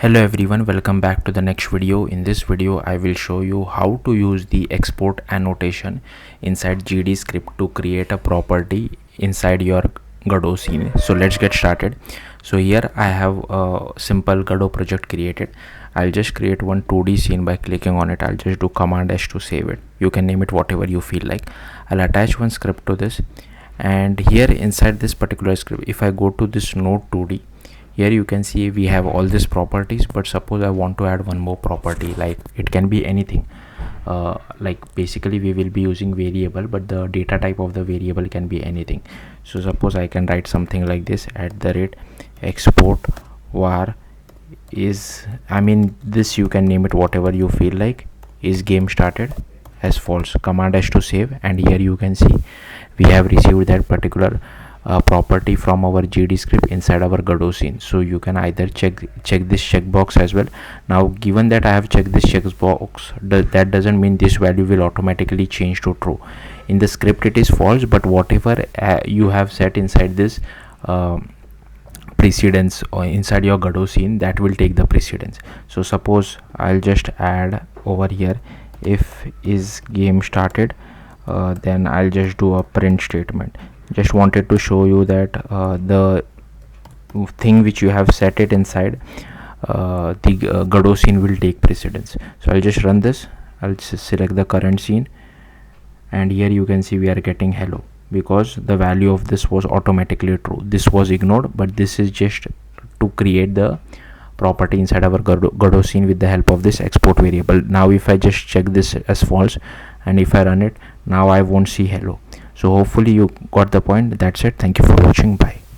Hello everyone, welcome back to the next video. In this video I will show you how to use the export annotation inside GdScript to create a property inside your Godot scene. So let's get started. So here I have a simple Godot project created. I'll just create one 2D scene by clicking on it. I'll just do Command S to save it. You can name it whatever you feel like. I'll attach one script to this, and here inside this particular script, if I go to this node 2D, here you can see we have all these properties, but suppose I want to add one more property, like it can be anything. Like basically we will be using variable, but the data type of the variable can be anything. So suppose I can write something like this: @export var is, this you can name it whatever you feel like, is game started as false. Command S to save, and here you can see we have received that particular property from our GdScript inside our Godot scene. So you can either check this checkbox as well. Now given that I have checked this checkbox, that doesn't mean this value will automatically change to true. In the script it is false, but whatever you have set inside this precedence or inside your Godot scene, that will take the precedence. So suppose I'll just add over here, if is game started, then I'll just do a print statement. Just wanted to show you that the thing which you have set it inside the Godot scene will take precedence. So I'll just run this. I'll select the current scene, and here you can see we are getting hello, because the value of this was automatically true. This was ignored, but this is just to create the property inside our Godot scene with the help of this export variable. Now if I just check this as false, and if I run it, now I won't see hello. So hopefully you got the point. That's it. Thank you for watching. Bye.